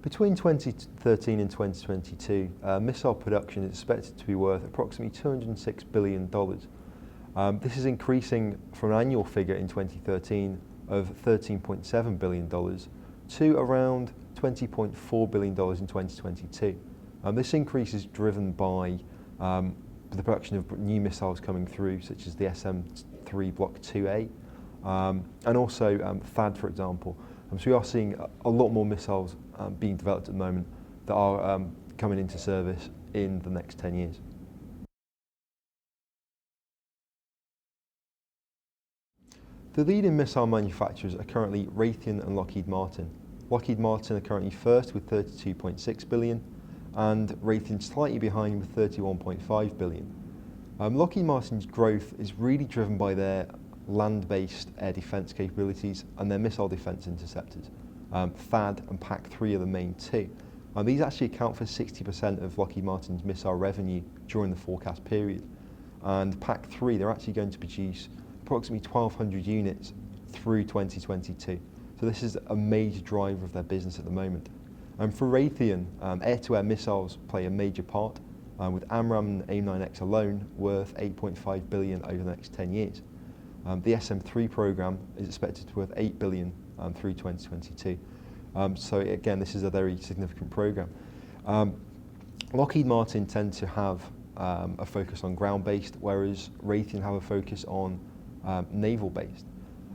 Between 2013 and 2022, missile production is expected to be worth approximately $206 billion. This is increasing from an annual figure in 2013 of $13.7 billion to around $20.4 billion in 2022. This increase is driven by the production of new missiles coming through, such as the SM-3 Block 2A, and also THAAD, for example. So we are seeing a lot more missiles being developed at the moment that are coming into service in the next 10 years. The leading missile manufacturers are currently Raytheon and Lockheed Martin. Lockheed Martin are currently first with $32.6 billion, and Raytheon slightly behind with $31.5 billion. Lockheed Martin's growth is really driven by their land-based air defence capabilities and their missile defence interceptors. THAAD and PAC-3 are the main two. These actually account for 60% of Lockheed Martin's missile revenue during the forecast period. And PAC-3, they're actually going to produce approximately 1,200 units through 2022. So this is a major driver of their business at the moment. For Raytheon, air-to-air missiles play a major part, with AMRAAM and AIM-9X alone worth $8.5 billion over the next 10 years. The SM-3 program is expected to be worth $8 billion through 2022. So again, this is a very significant program. Lockheed Martin tend to have a focus on ground-based, whereas Raytheon have a focus on naval-based.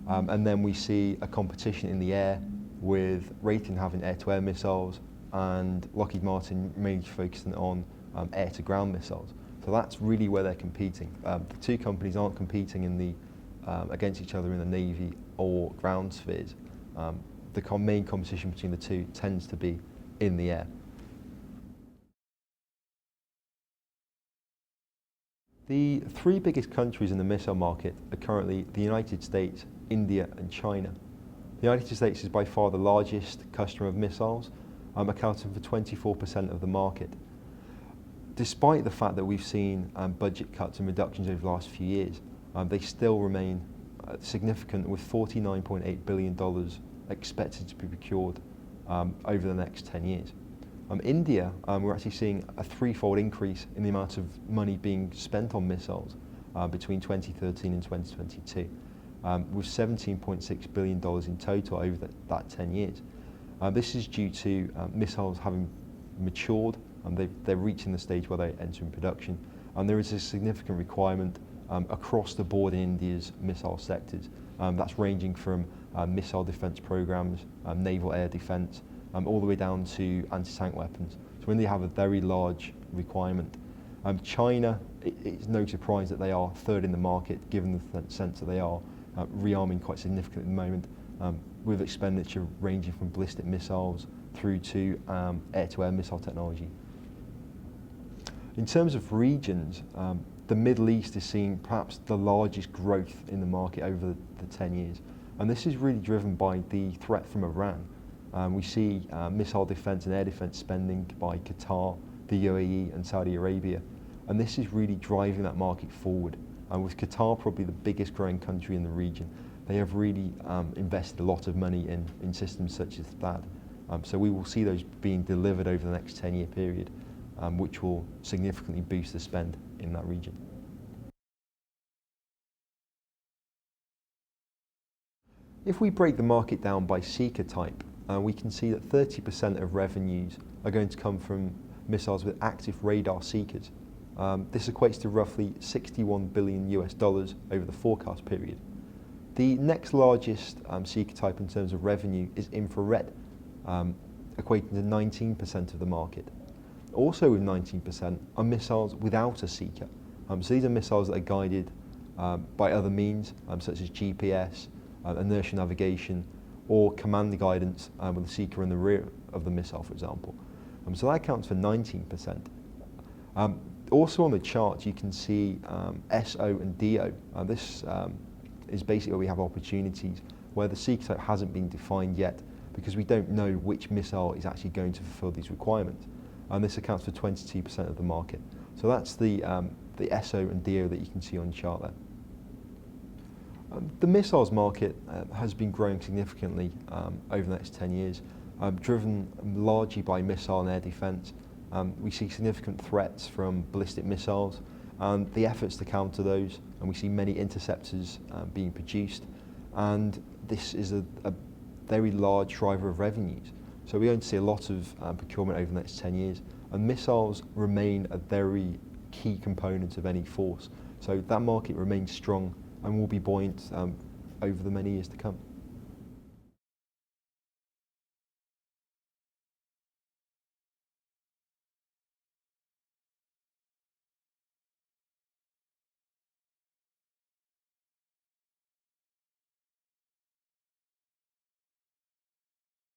And then we see a competition in the air, with Raytheon having air-to-air missiles and Lockheed Martin mainly focusing on air-to-ground missiles. So that's really where they're competing. The two companies aren't competing in the against each other in the Navy or ground spheres. The main competition between the two tends to be in the air. The three biggest countries in the missile market are currently the United States, India and China. The United States is by far the largest customer of missiles, accounting for 24% of the market. Despite the fact that we've seen budget cuts and reductions over the last few years, they still remain significant, with $49.8 billion expected to be procured over the next 10 years. India, we're actually seeing a threefold increase in the amount of money being spent on missiles between 2013 and 2022, with $17.6 billion in total over that 10 years. This is due to missiles having matured, and they're reaching the stage where they're entering production, and there is a significant requirement across the board in India's missile sectors. That's ranging from missile defence programmes, naval air defence, all the way down to anti-tank weapons. So India have a very large requirement. China, it's no surprise that they are third in the market, given the sense that they are rearming quite significantly at the moment, with expenditure ranging from ballistic missiles through to air-to-air missile technology. In terms of regions, the Middle East is seeing perhaps the largest growth in the market over the 10 years. And this is really driven by the threat from Iran. We see missile defence and air defence spending by Qatar, the UAE and Saudi Arabia. And this is really driving that market forward. And with Qatar probably the biggest growing country in the region, they have really invested a lot of money in systems such as THAAD. So we will see those being delivered over the next 10-year period, which will significantly boost the spend in that region. If we break the market down by seeker type, we can see that 30% of revenues are going to come from missiles with active radar seekers. This equates to roughly $61 billion over the forecast period. The next largest seeker type in terms of revenue is infrared, equating to 19% of the market. Also with 19% are missiles without a seeker. So these are missiles that are guided by other means, such as GPS, inertial navigation, or command guidance with a seeker in the rear of the missile, for example. So that accounts for 19%. Also on the chart you can see SO and DO. This is basically where we have opportunities where the seeker type hasn't been defined yet, because we don't know which missile is actually going to fulfill these requirements. And this accounts for 22% of the market. So that's the SO and DO that you can see on the chart there. The missiles market has been growing significantly over the next 10 years. driven largely by missile and air defence. We see significant threats from ballistic missiles and the efforts to counter those, and we see many interceptors being produced, and this is a very large driver of revenues. So we're going to see a lot of procurement over the next 10 years, and missiles remain a very key component of any force. So that market remains strong and will be buoyant over the many years to come.